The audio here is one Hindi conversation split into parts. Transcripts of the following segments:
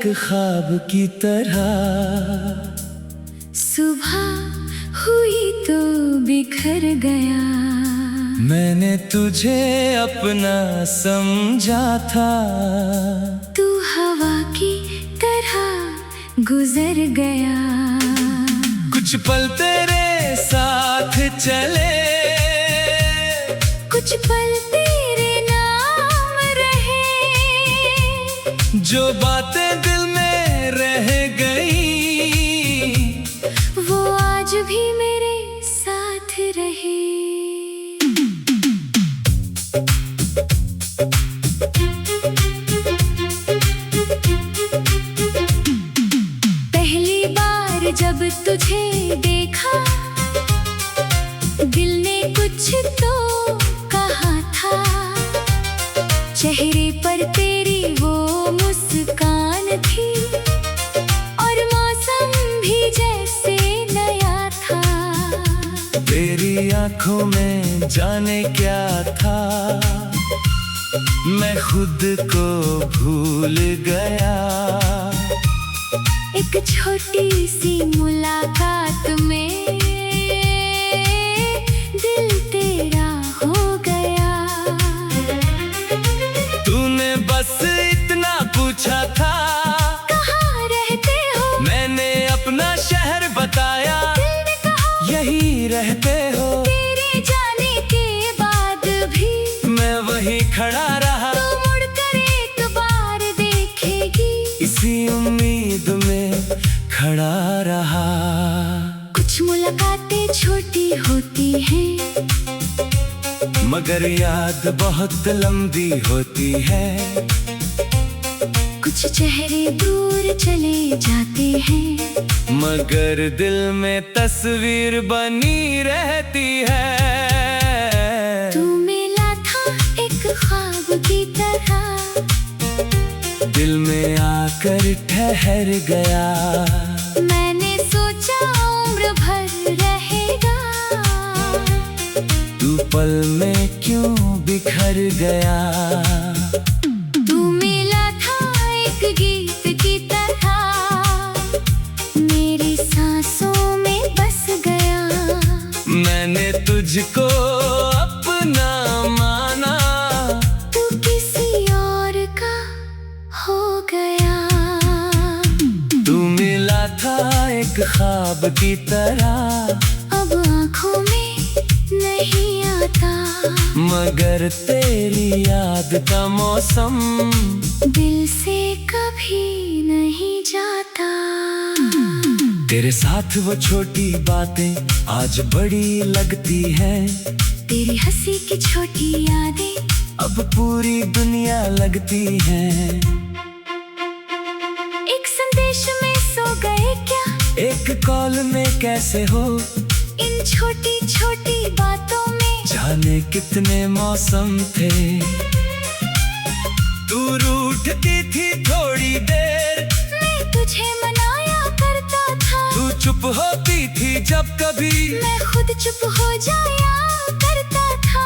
एक ख्वाब की तरह। सुबह हुई तो बिखर गया। मैंने तुझे अपना समझा था, तू हवा की तरह गुजर गया। कुछ पल तेरे साथ चले, कुछ पल तेरे नाम रहे। जो बातें दिल में रह गई, वो आज भी मेरे साथ रहे। पहली बार जब तुझे देखा, दिल ने कुछ तो कहा था। चेहरे पर तेरी वो मुस्कान थी, और मौसम भी जैसे नया था। तेरी आंखों में जाने क्या था, मैं खुद को भूल गया। एक छोटी सी मुलाकात में दिल तेरा हो गया। तूने बस इतना पूछा था, कहाँ रहते हो? मैंने अपना शहर बताया, दिल ने कहा यही रहते हो। तेरे जाने के बाद भी मैं वहीं खड़ा रहा, तू मुड़कर एक बार देखेगी। इसी उम्मीद में खड़ा रहा। कुछ मुलाकातें छोटी होती हैं, मगर याद बहुत लंबी होती है। कुछ चेहरे दूर चले जाते हैं, मगर दिल में तस्वीर बनी रहती है। तू मिला था एक ख्वाब की तरह, दिल में आकर ठहर गया। मैंने सोचा उम्र भर रहेगा, तू पल में क्यों बिखर गया। तू मिला था एक गीत की तरह, मेरी सांसों में बस गया। मैंने तुझको अपना माना, तू किसी और का हो गया। तू मिला था एक ख्वाब की तरह, अब आँखों में नहीं आता, मगर तेरी याद का मौसम दिल से कभी नहीं जाता। तेरे साथ वो छोटी बातें आज बड़ी लगती हैं। तेरी हंसी की छोटी यादें अब पूरी दुनिया लगती हैं। एक संदेश में सो गए क्या, एक कॉल में कैसे हो, इन छोटी छोटी बातों में जाने कितने मौसम थे। तू रूठती थी थोड़ी देर, मैं तुझे मनाया करता था। तू चुप होती थी जब कभी, मैं खुद चुप हो जाया करता था।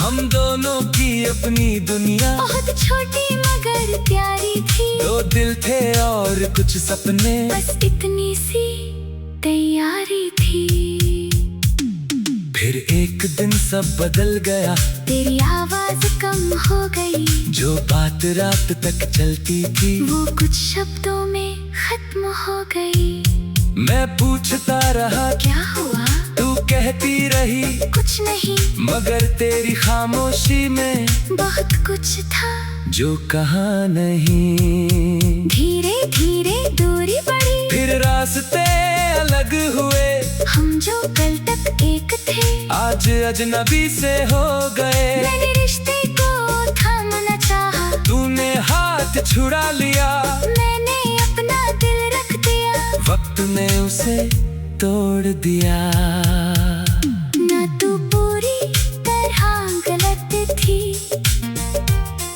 हम दोनों की अपनी दुनिया बहुत छोटी मगर प्यारी थी। दो दिल थे और कुछ सपने, बस इतनी सी तैयारी थी। फिर एक दिन सब बदल गया, तेरी आवाज कम हो गई, जो बात रात तक चलती थी वो कुछ शब्दों में खत्म हो गई। मैं पूछता रहा क्या हुआ, तू कहती रही कुछ नहीं, मगर तेरी खामोशी में बहुत कुछ था जो कहा नहीं। धीरे धीरे दूरी बढ़ी, फिर रास्ते अलग हुए, हम जो कल तक एक थे आज अजनबी से हो गए। मैंने रिश्ते को थामना चाहा, तूने हाथ छुड़ा लिया, मैंने अपना दिल रख दिया। वक्त ने उसे तोड़ दिया। ना तू पूरी तरह गलत थी,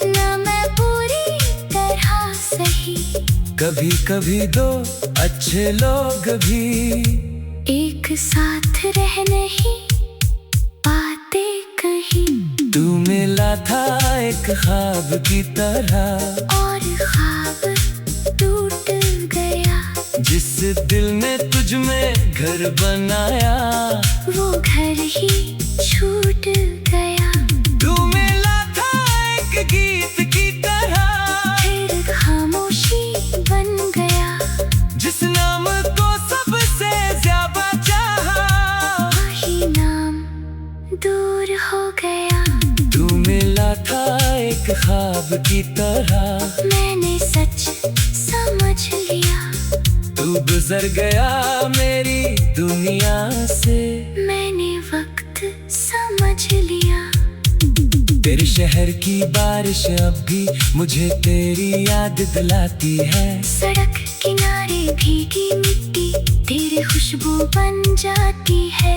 ना मैं पूरी तरह सही। कभी कभी दो अच्छे लोग भी एक साथ रह नहीं पाते कहीं। तू मिला था एक ख्वाब की तरह, और ख्वाब टूट गया। जिस दिल ने तुझ में घर बनाया वो घर ही छूट गया। तू मिला था एक गीत की तरह, फिर खामोशी बन गया। जिस नाम को सबसे ज्यादा चाहा, वही नाम दूर हो गया। तू मिला था एक ख्वाब की तरह, मैंने सच समझ लिया। तू गुजर गया मेरी दुनिया से, मैंने वक्त समझ लिया। तेरे शहर की बारिश अब भी मुझे तेरी याद दिलाती है। सड़क किनारे भीगी मिट्टी तेरी खुशबू बन जाती है।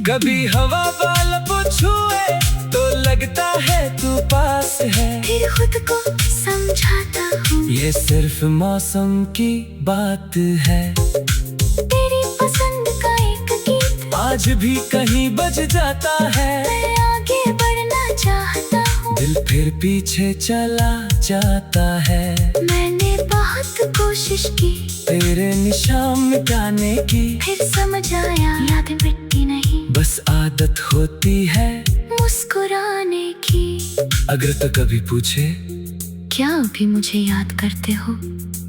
कभी हवा बाल को छुए तो लगता है तू पास है। फिर खुद को समझाता हूँ ये सिर्फ मौसम की बात है। तेरी पसंद का एक गीत आज भी कहीं बज जाता है। मैं आगे बढ़ना चाहता हूँ, दिल फिर पीछे चला जाता है। मैंने बहुत कोशिश की तेरे निशान मिटाने की, फिर समझ आया यादें मिटती नहीं, बस आदत होती है मुस्कुराने की। अगर तो कभी पूछे क्या अभी मुझे याद करते हो?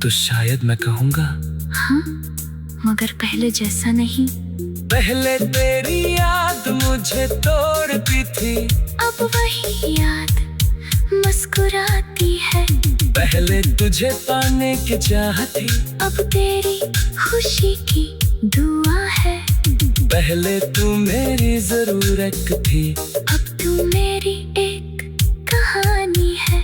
तो शायद मैं कहूँगा हाँ, मगर पहले जैसा नहीं। पहले तेरी याद मुझे तोड़ती थी, अब वही याद मुस्कुराती है। पहले तुझे पाने की चाहती, अब तेरी खुशी की दुआ है। पहले तू मेरी जरूरत थी, अब तू मेरी एक कहानी है।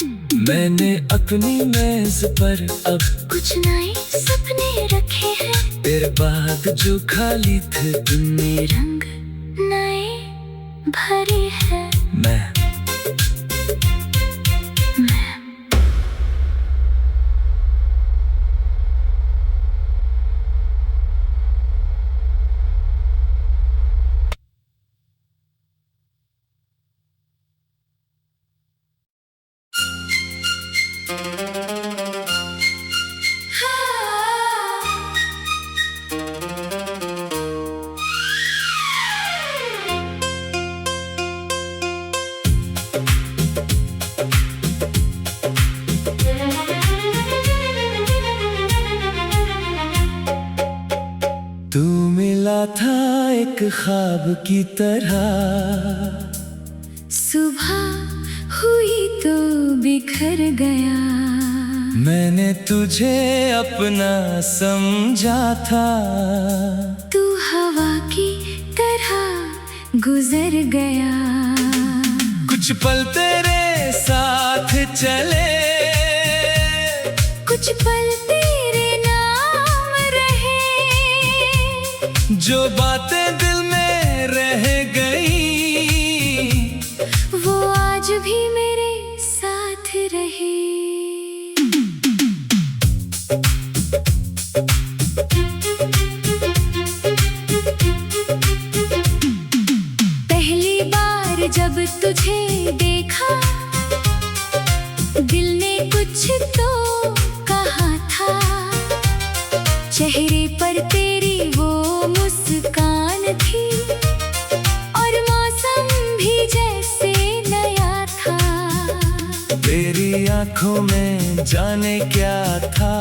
मैंने अपनी मेज पर अब कुछ नए सपने रखे हैं, तेरे बाद जो खाली थे उनमें रंग नए भरे हैं। मैं तू मिला था एक ख्वाब की तरह, सुबह हुई तो बिखर गया। मैंने तुझे अपना समझा था। तू हवा की तरह गुजर गया। कुछ पल तेरे साथ चले, कुछ पल तेरे नाम रहे। जो बातें दिल में रह गई, वो आज भी मेरे साथ रहे। पहली बार जब तुझे देखा, दिल ने कुछ तो कहा था। चेहरे पर तेरी वो मुस्कान थी, और मौसम भी जैसे नया था। तेरी आंखों में जाने क्या था,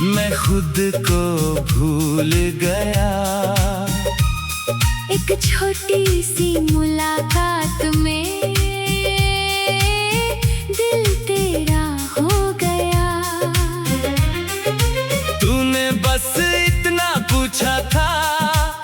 मैं खुद को भूल गया। एक छोटी सी मुलाकात में दिल तेरा हो गया। तूने बस इतना पूछा था,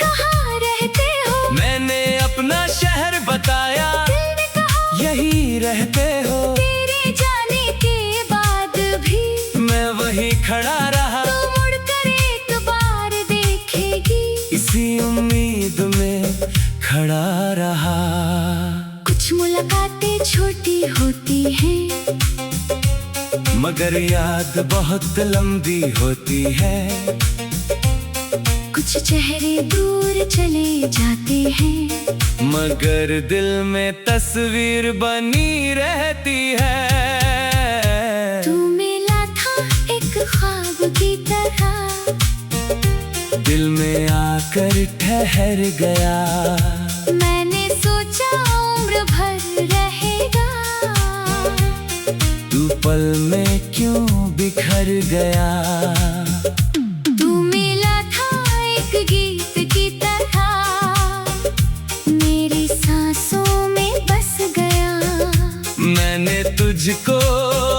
कहाँ रहते हो? मैंने अपना शहर बताया, दिल ने कहा यही रहते हो। तेरे जाने के बाद भी मैं वही खड़ा रहा, तू मुड़कर एक बार देखेगी। इसी उम्मीद में खड़ा रहा। कुछ मुलाकातें छोटी होती हैं, मगर याद बहुत लंबी होती है। कुछ चेहरे दूर चले जाते हैं, मगर दिल में तस्वीर बनी रहती है। तू मिला था तरह दिल में आकर ठहर गया। मैंने सोचा उम्र भर रहेगा, तू पल में क्यों बिखर गया। तू मिला था एक गीत की तरह, मेरी सांसों में बस गया। मैंने तुझको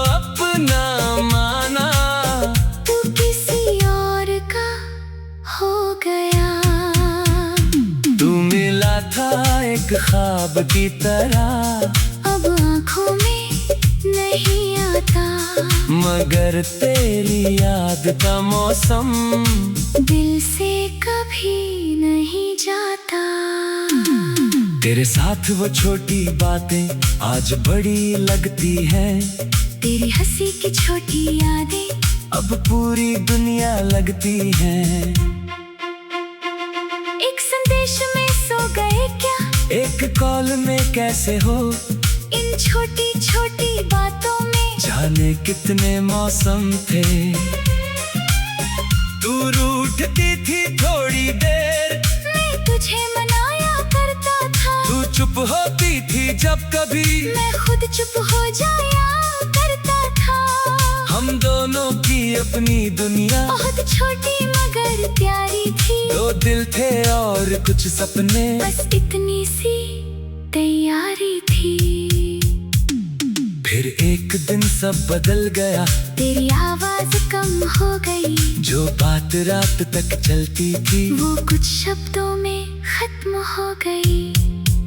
अपना माना, तू किसी और का हो गया। तू मिला था एक ख्वाब की तरह, अब आँखों में नहीं आता, मगर तेरी याद का मौसम दिल से कभी नहीं जाता। तेरे साथ वो छोटी बातें आज बड़ी लगती हैं। तेरी हंसी की छोटी यादें अब पूरी दुनिया लगती हैं। एक संदेश में सो गए क्या, एक कॉल में कैसे हो, इन छोटी छोटी बातों में जाने कितने मौसम थे। तू रूठती थी थोड़ी देर, मैं तुझे मनाया करता था। तू चुप होती थी जब कभी, मैं खुद चुप हो जाया करता था। हम दोनों की अपनी दुनिया बहुत छोटी मगर प्यारी थी। दो दिल थे और कुछ सपने, बस इतनी सी तैयारी थी। फिर एक दिन सब बदल गया, तेरी आवाज कम हो गई, जो बात रात तक चलती थी वो कुछ शब्दों में खत्म हो गई।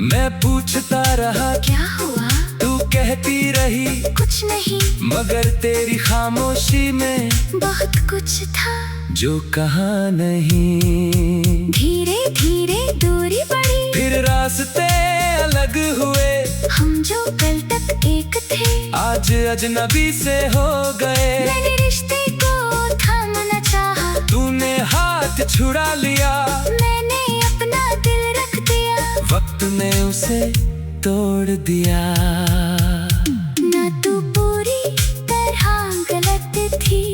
मैं पूछता रहा क्या हुआ, तू कहती रही कुछ नहीं, मगर तेरी खामोशी में बहुत कुछ था जो कहा नहीं। धीरे धीरे दूरी बढ़ी, फिर रास्ते अलग हुए, हम जो कल तक एक थे आज अजनबी से हो गए। मैंने रिश्ते को थामना चाहा, तूने हाथ छुड़ा लिया, मैंने अपना दिल रख दिया। वक्त ने उसे तोड़ दिया। ना तू पूरी तरह गलत थी,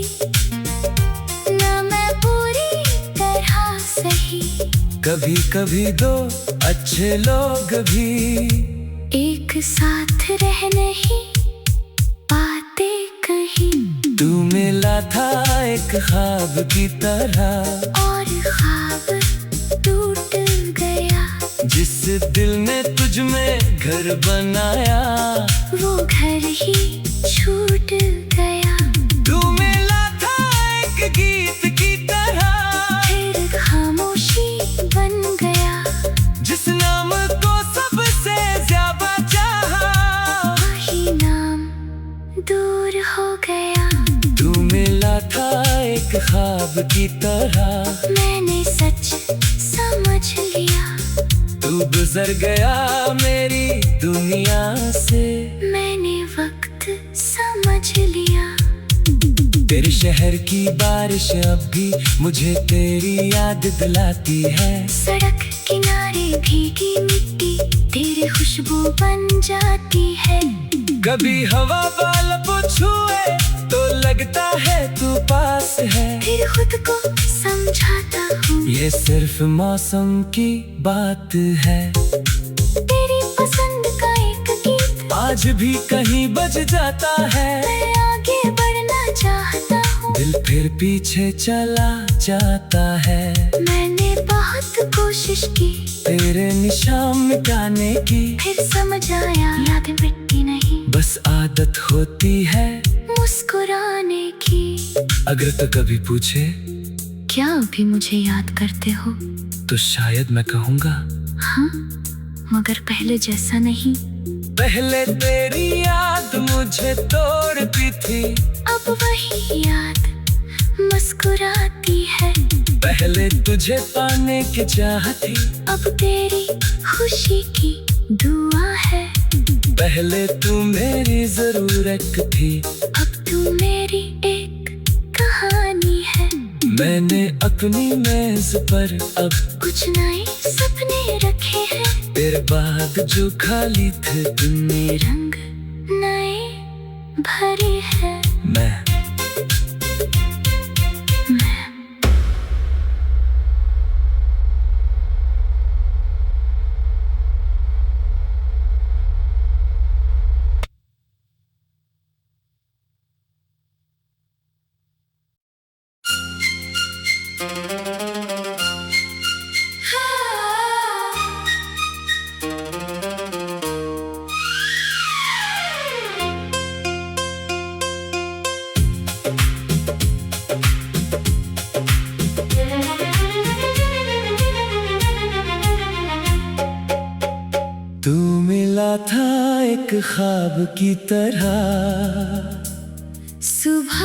ना मैं पूरी तरह सही। कभी कभी दो अच्छे लोग भी एक साथ रह नहीं पाते कहीं। तू मिला था एक ख्वाब की तरह, और ख्वाब टूट गया। जिस दिल ने तुझ में घर बनाया, वो घर ही छूट गया। तू मिला था एक गीत की तरह, फिर खामोशी बन गया। जिस नाम को सबसे ज्यादा चाहा, वही नाम दूर हो गया। तू मिला था एक ख्वाब की तरह, मैंने सच समझ लिया, तू गुजर गया मेरी दुनिया से। मैंने वक्त समझ लिया। तेरे शहर की बारिश अब भी मुझे तेरी याद दिलाती है। सड़क किनारे भीगी मिट्टी तेरी खुशबू बन जाती है। कभी हवा बाल को छुए तो लगता है तू पास है। फिर खुद को समझाता हूँ ये सिर्फ मौसम की बात है। तेरी पसंद का एक गीत आज भी कहीं बज जाता है। मैं आगे बढ़ना चाहता हूँ, दिल फिर पीछे चला जाता है। मैंने बहुत कोशिश की तेरे निशान मिटाने की, फिर समझ आया याद मिटती नहीं, बस आदत होती है मुस्कुराने की। अगर तो कभी पूछे क्या अभी मुझे याद करते हो, तो शायद मैं कहूँगा हाँ, मगर पहले जैसा नहीं। पहले तेरी याद मुझे तोड़ती थी, अब वही याद मुस्कुराती है। पहले तुझे पाने की चाह थी, अब तेरी खुशी की दुआ है। पहले तू मेरी जरूरत थी, अब तू मेरी एक कहानी है। मैंने अपनी मेज पर अब कुछ नए सपने रखे हैं, तेरे बाद जो खाली थे तुमने रंग नए भरे हैं। मैं मैं तू मिला था एक ख्वाब की तरह, सुबह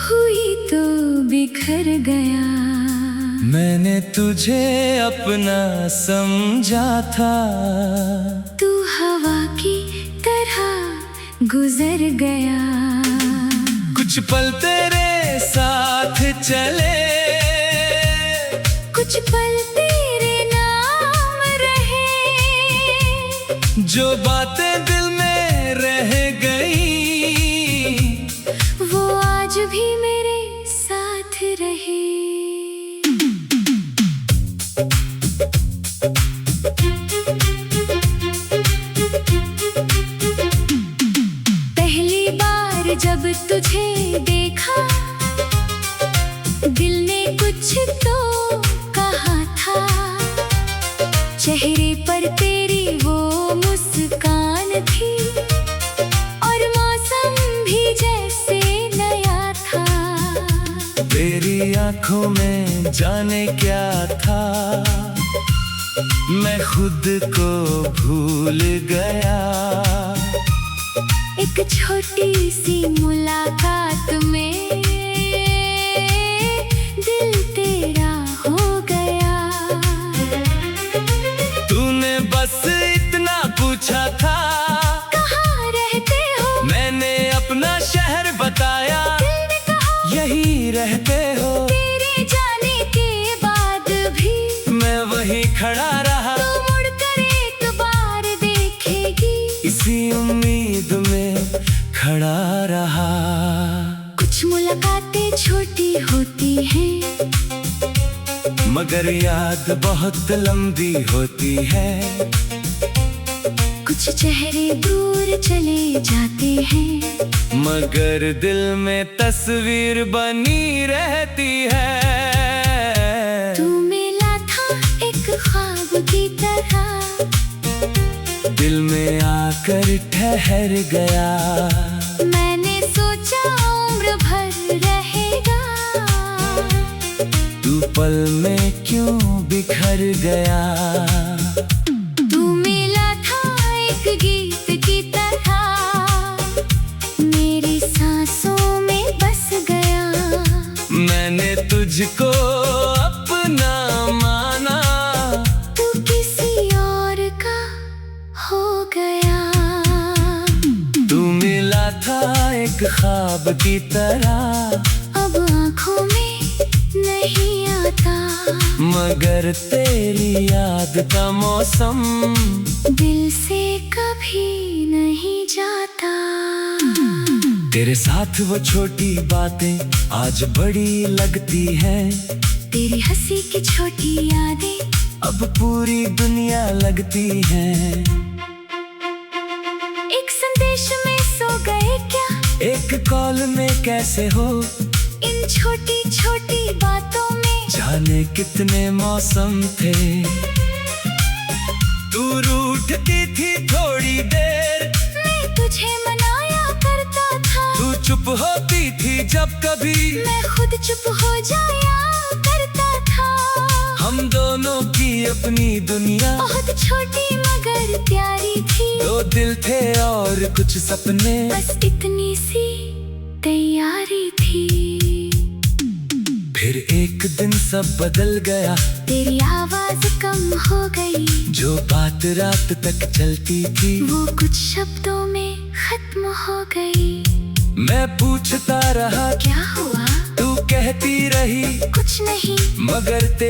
हुई तो बिखर गया। मैंने तुझे अपना समझा था, तू हवा की तरह गुजर गया। कुछ पल तेरे साथ चले, कुछ पल तेरे नाम रहे, जो बातें दिल में रह गई, वो आज भी मेरे साथ रहे। पहली बार जब तुझे देखा, दिल ने कुछ तो कहा था। चेहरे पर तेरी वो मुस्कान थी, और मौसम भी जैसे नया था। तेरी आंखों में जाने क्या था, मैं खुद को भूल गया। एक छोटी सी मुलाकात में दिल तेरा हो गया। तूने बस इतना पूछा था, कहाँ रहते हो? मैंने अपना शहर बताया, दिल ने कहा यही रहते हो। तेरे जाने के बाद भी मैं वहीं खड़ा रहा, तू मुड़कर एक बार देखेगी। इसी उम्मीद में खड़ा रहा। कुछ मुलाकातें छोटी होती हैं, मगर याद बहुत लंबी होती है। कुछ चेहरे दूर चले जाते हैं, मगर दिल में तस्वीर बनी रहती है। तू मिला था एक ख्वाब की तरह, दिल में आकर ठहर गया। मैंने सोचा उम्र भर रहेगा, तू पल में क्यों बिखर गया। तू मिला था एक गीत की तरह, मेरी सांसों में बस गया। मैंने तुझको अपना माना, तू किसी और का हो गया। तू मिला था एक ख्वाब की तरह, अब आँखों में नहीं आता, मगर तेरी याद का मौसम दिल से कभी नहीं जाता। तेरे साथ वो छोटी बातें आज बड़ी लगती हैं। तेरी हंसी की छोटी यादें अब पूरी दुनिया लगती हैं। एक संदेश में सो गए क्या, एक कॉल में कैसे हो, इन छोटी छोटी बातों में जाने कितने मौसम थे। तू रूठती थी थोड़ी देर, मैं तुझे मनाया करता था। तू चुप होती थी जब कभी, मैं खुद चुप हो जाया करता था। हम दोनों की अपनी दुनिया बहुत छोटी मगर प्यारी थी। दो दिल थे और कुछ सपने, बस इतनी सी तैयारी थी। फिर एक दिन सब बदल गया, तेरी आवाज कम हो गई, जो बात रात तक चलती थी वो कुछ शब्दों में खत्म हो गई। मैं पूछता रहा क्या हुआ? तू कहती रही कुछ नहीं, मगर